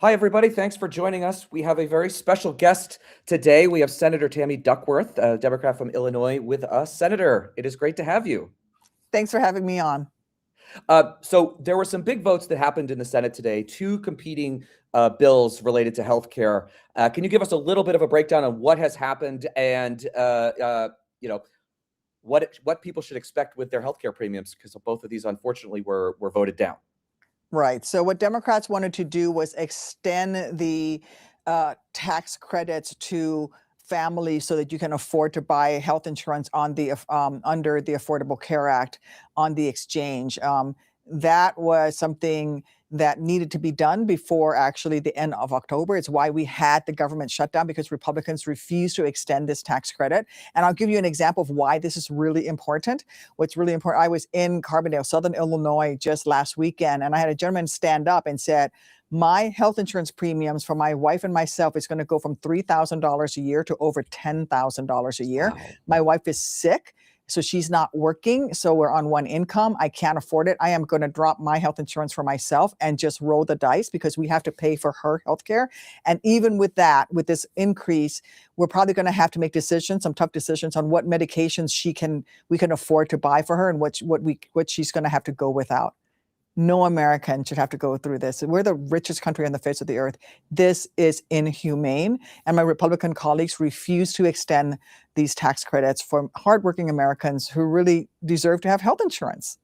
Hi, everybody. Thanks for joining us. We have a very special guest today. We have Senator Tammy Duckworth, a Democrat from Illinois, with us. Senator, it is great to have you. Thanks for having me on. So there were some big votes that happened in the Senate today, two competing bills related to health care. Can you give us a little bit of a breakdown on what has happened and what people should expect with their health care premiums? Because both of these, unfortunately, were voted down. Right. So what Democrats wanted to do was extend the tax credits to families so that you can afford to buy health insurance on the under the Affordable Care Act on the exchange. That was something that needed to be done before actually the end of October. It's why we had the government shutdown, because Republicans refused to extend this tax credit. And I'll give you an example of why this is really important. What's really important, I was in Carbondale, Southern Illinois, just last weekend, and I had a gentleman stand up and said, my health insurance premiums for my wife and myself is going to go from $3,000 a year to over $10,000 a year. Wow. My wife is sick, so she's not working. So we're on one income. I can't afford it. I am going to drop my health insurance for myself and just roll the dice because we have to pay for her health care. And even with that, with this increase, we're probably going to have to make decisions, some tough decisions on what medications we can afford to buy for her and what she's going to have to go without. No American should have to go through this. We're the richest country on the face of the earth. This is inhumane. And my Republican colleagues refuse to extend these tax credits for hardworking Americans who really deserve to have health insurance.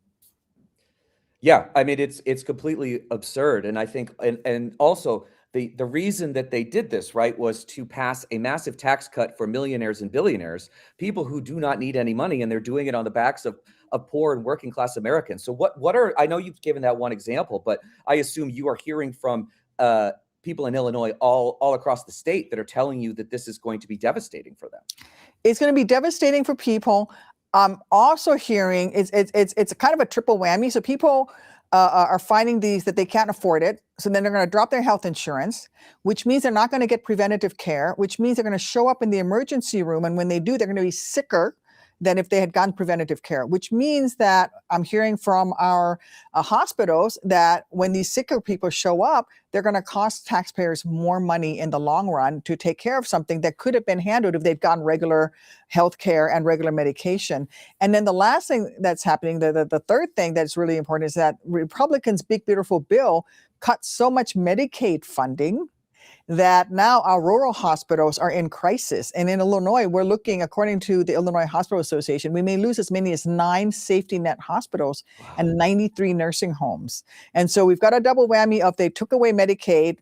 Yeah, I mean, it's completely absurd. And I think, and also the reason that they did this, right, was to pass a massive tax cut for millionaires and billionaires, people who do not need any money, and they're doing it on the backs of poor and working class Americans. So what are, I know you've given that one example, but I assume you are hearing from people in Illinois all across the state that are telling you that this is going to be devastating for them. It's going to be devastating for people. I'm also hearing it's kind of a triple whammy. So people are finding these that they can't afford it. So then they're going to drop their health insurance, which means they're not going to get preventative care, which means they're going to show up in the emergency room. And when they do, they're going to be sicker than if they had gotten preventative care, which means that I'm hearing from our hospitals that when these sicker people show up, they're going to cost taxpayers more money in the long run to take care of something that could have been handled if they'd gotten regular health care and regular medication. And then the last thing that's happening, the third thing that's really important, is that Republicans' big, beautiful bill cut so much Medicaid funding that now our rural hospitals are in crisis. And in Illinois, we're looking, according to the Illinois Hospital Association, we may lose as many as 9 safety net hospitals and 93 nursing homes. And so we've got a double whammy of they took away Medicaid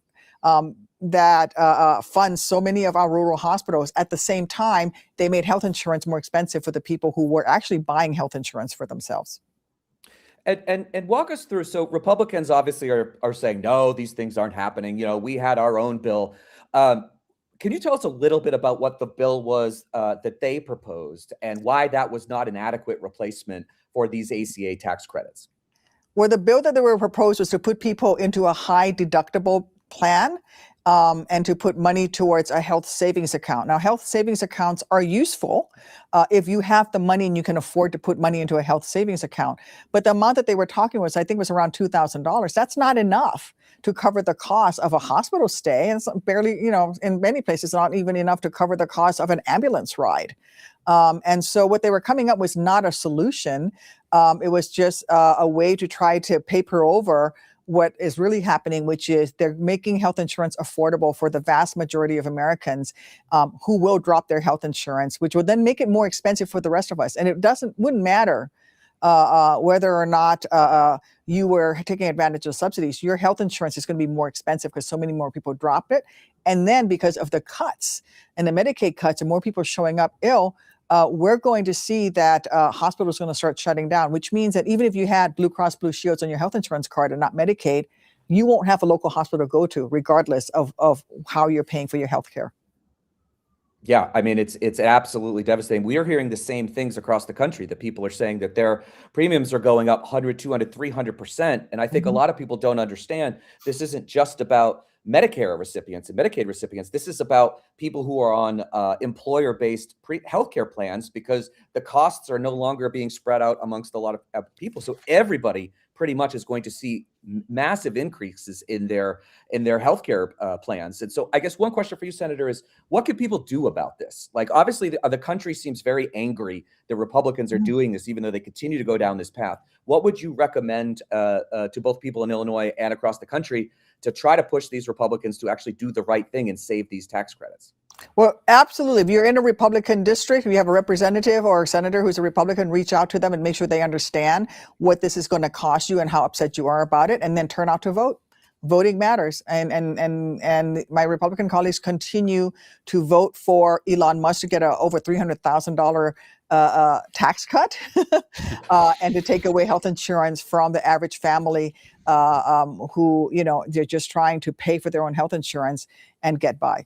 that funds so many of our rural hospitals. At the same time, they made health insurance more expensive for the people who were actually buying health insurance for themselves. And walk us through. So Republicans obviously are saying, no, these things aren't happening. You know, we had our own bill. Can you tell us a little bit about what the bill was that they proposed and why that was not an adequate replacement for these ACA tax credits? Well, the bill that they were proposed was to put people into a high deductible plan and to put money towards a health savings account. Now, health savings accounts are useful if you have the money and you can afford to put money into a health savings account. But the amount that they were talking was, I think, was around $2,000. That's not enough to cover the cost of a hospital stay. And it's barely, you know, in many places, not even enough to cover the cost of an ambulance ride. And so what they were coming up was not a solution. It was just a way to try to paper over what is really happening, which is they're making health insurance affordable for the vast majority of Americans who will drop their health insurance, which would then make it more expensive for the rest of us. And it wouldn't matter whether or not you were taking advantage of subsidies. Your health insurance is going to be more expensive because so many more people drop it. And then because of the cuts and the Medicaid cuts and more people showing up ill, we're going to see that hospitals are going to start shutting down, which means that even if you had Blue Cross Blue Shields on your health insurance card and not Medicaid, you won't have a local hospital to go to, regardless of how you're paying for your health care. Yeah, I mean, it's absolutely devastating. We are hearing the same things across the country, that people are saying that their premiums are going up 100, 200, 300%. And I think a lot of people don't understand this isn't just about Medicare recipients and Medicaid recipients. This is about people who are on employer-based healthcare plans, because the costs are no longer being spread out amongst a lot of people. So everybody pretty much is going to see massive increases in their healthcare plans. And so I guess one question for you, Senator, is what can people do about this? Like, obviously, the country seems very angry that Republicans are doing this, even though they continue to go down this path. What would you recommend to both people in Illinois and across the country to try to push these Republicans to actually do the right thing and save these tax credits? Well, absolutely. If you're in a Republican district, if you have a representative or a senator who's a Republican, reach out to them and make sure they understand what this is going to cost you and how upset you are about it, and then turn out to vote. Voting matters. And my Republican colleagues continue to vote for Elon Musk to get a over $300,000 tax cut and to take away health insurance from the average family who, they're just trying to pay for their own health insurance and get by.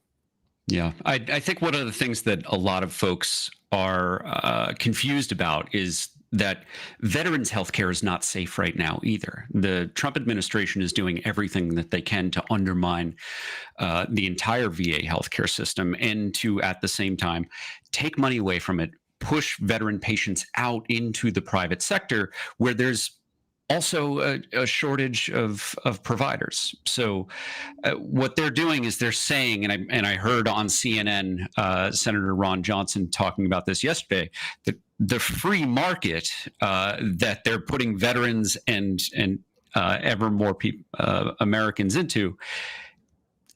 Yeah, I think one of the things that a lot of folks are confused about is that veterans' health care is not safe right now either. The Trump administration is doing everything that they can to undermine the entire VA healthcare system and to, at the same time, take money away from it, push veteran patients out into the private sector where there's also a shortage of providers. So what they're doing is they're saying, and I heard on CNN Senator Ron Johnson talking about this yesterday, that the free market that they're putting veterans and ever more Americans into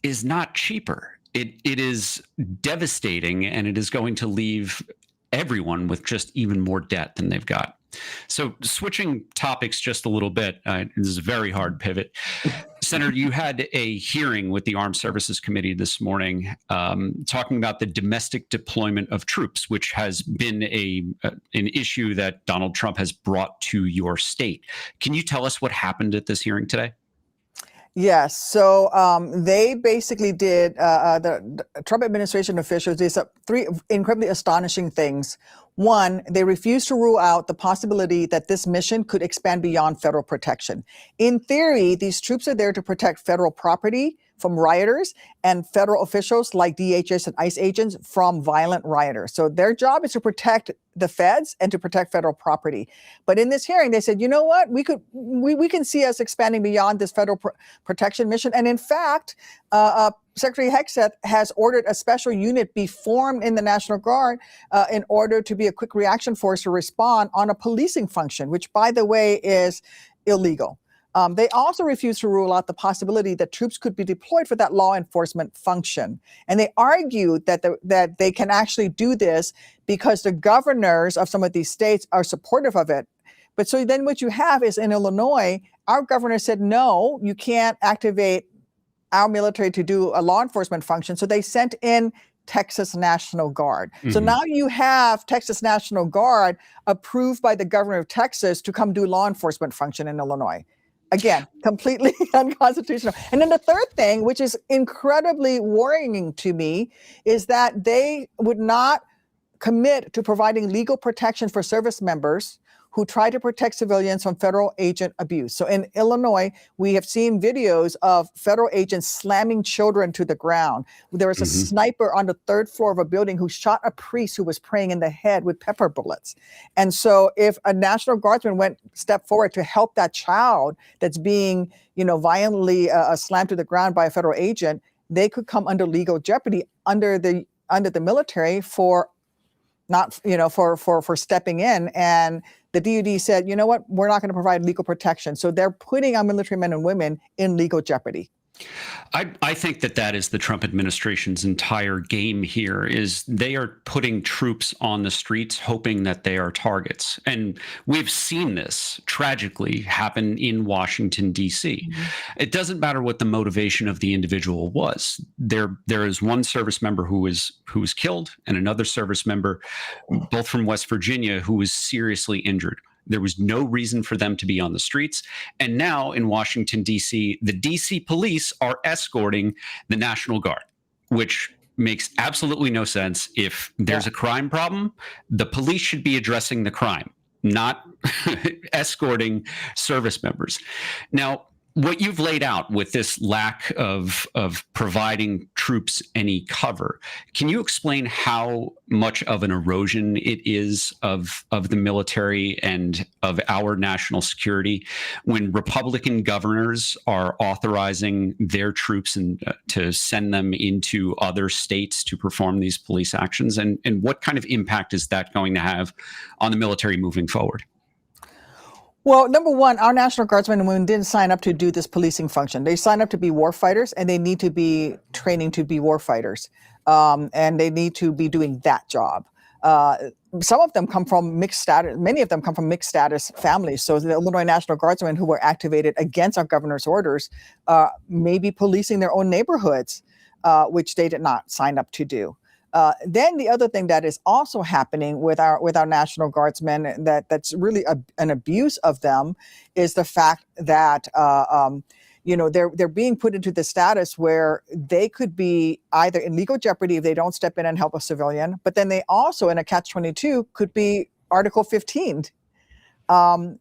is not cheaper. It is devastating, and it is going to leave everyone with just even more debt than they've got. So switching topics just a little bit, this is a very hard pivot. Senator, you had a hearing with the Armed Services Committee this morning talking about the domestic deployment of troops, which has been an issue that Donald Trump has brought to your state. Can you tell us what happened at this hearing today? Yes. So they basically did, the Trump administration officials did three incredibly astonishing things. One, they refused to rule out the possibility that this mission could expand beyond federal protection. In theory, these troops are there to protect federal property from rioters and federal officials like DHS and ICE agents from violent rioters. So their job is to protect the feds and to protect federal property. But in this hearing, they said, you know what, we can see us expanding beyond this federal protection mission. And in fact, Secretary Hegseth has ordered a special unit be formed in the National Guard in order to be a quick reaction force to respond on a policing function, which, by the way, is illegal. They also refused to rule out the possibility that troops could be deployed for that law enforcement function. And they argued that they can actually do this because the governors of some of these states are supportive of it. But so then what you have is in Illinois, our governor said, no, you can't activate our military to do a law enforcement function. So they sent in Texas National Guard. Mm-hmm. So now you have Texas National Guard approved by the governor of Texas to come do law enforcement function in Illinois. Again, completely unconstitutional. And then the third thing, which is incredibly worrying to me, is that they would not commit to providing legal protection for service members who try to protect civilians from federal agent abuse. So in Illinois, we have seen videos of federal agents slamming children to the ground. There was a sniper on the third floor of a building who shot a priest who was praying in the head with pepper bullets. And so if a National Guardsman stepped forward to help that child that's being, violently slammed to the ground by a federal agent, they could come under legal jeopardy under the military for not, for stepping in. And the DoD said, you know what, we're not going to provide legal protection. So they're putting our military men and women in legal jeopardy. I think that is the Trump administration's entire game here, is they are putting troops on the streets hoping that they are targets. And we've seen this tragically happen in Washington, D.C. Mm-hmm. It doesn't matter what the motivation of the individual was. There is one service member who was killed and another service member, both from West Virginia, who was seriously injured. There was no reason for them to be on the streets. And now in Washington, D.C., the D.C. police are escorting the National Guard, which makes absolutely no sense. If there's a crime problem, the police should be addressing the crime, not escorting service members. Now, what you've laid out with this lack of providing troops any cover. Can you explain how much of an erosion it is of the military and of our national security when Republican governors are authorizing their troops and to send them into other states to perform these police actions? And what kind of impact is that going to have on the military moving forward? Well, number one, our National Guardsmen and women didn't sign up to do this policing function. They signed up to be war fighters, and they need to be training to be war fighters. And they need to be doing that job. Some of them come from mixed status. Many of them come from mixed status families. So the Illinois National Guardsmen who were activated against our governor's orders may be policing their own neighborhoods, which they did not sign up to do. Then the other thing that is also happening with our National Guardsmen that's really an abuse of them is the fact that they're being put into the status where they could be either in legal jeopardy if they don't step in and help a civilian, but then they also, in a catch-22, could be Article 15,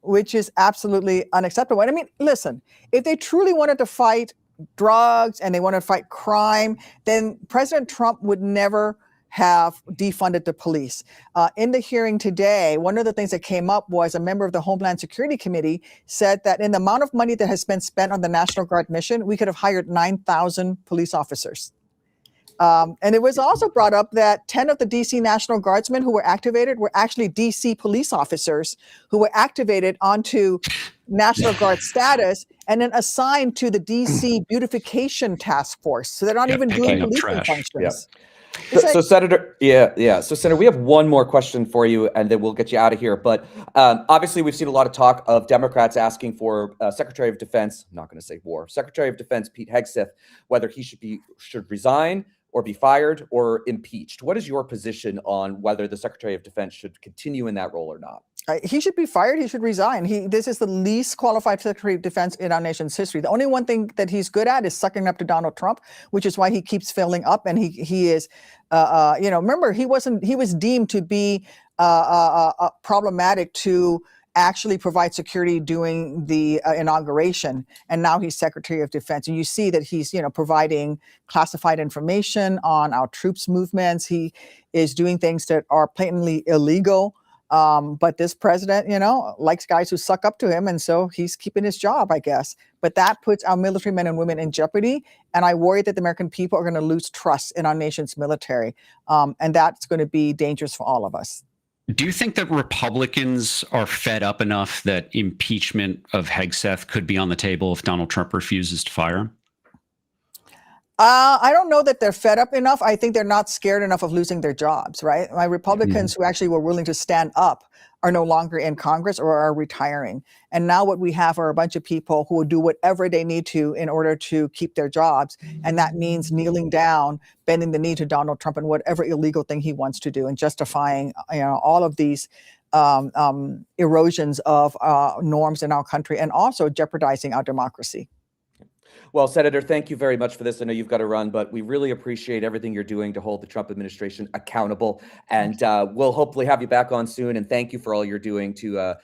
which is absolutely unacceptable. And I mean, listen, if they truly wanted to fight drugs and they want to fight crime, then President Trump would never have defunded the police. In the hearing today, one of the things that came up was a member of the Homeland Security Committee said that in the amount of money that has been spent on the National Guard mission, we could have hired 9,000 police officers. And it was also brought up that 10 of the DC National Guardsmen who were activated were actually DC police officers who were activated onto National Guard status and then assigned to the DC Beautification Task Force. So they're not even doing policing functions. So Senator, So Senator, we have one more question for you, and then we'll get you out of here. But obviously, we've seen a lot of talk of Democrats asking for Secretary of Defense. I'm not going to say war. Secretary of Defense Pete Hegseth, whether he should resign or be fired or impeached. What is your position on whether the Secretary of Defense should continue in that role or not? He should be fired. He should resign. This is the least qualified Secretary of Defense in our nation's history. The only one thing that he's good at is sucking up to Donald Trump, which is why he keeps filling up. And he is, remember, he was deemed to be problematic to actually provide security during the inauguration, and now he's Secretary of Defense. And you see that he's, providing classified information on our troops' movements. He is doing things that are blatantly illegal. But this president, likes guys who suck up to him, and so he's keeping his job, I guess. But that puts our military men and women in jeopardy, and I worry that the American people are going to lose trust in our nation's military, and that's going to be dangerous for all of us. Do you think that Republicans are fed up enough that impeachment of Hegseth could be on the table if Donald Trump refuses to fire him? I don't know that they're fed up enough. I think they're not scared enough of losing their jobs, right? My Republicans who actually were willing to stand up are no longer in Congress or are retiring. And now what we have are a bunch of people who will do whatever they need to in order to keep their jobs. And that means kneeling down, bending the knee to Donald Trump and whatever illegal thing he wants to do, and justifying, all of these erosions of norms in our country, and also jeopardizing our democracy. Well, Senator, thank you very much for this. I know you've got to run, but we really appreciate everything you're doing to hold the Trump administration accountable. And we'll hopefully have you back on soon. And thank you for all you're doing to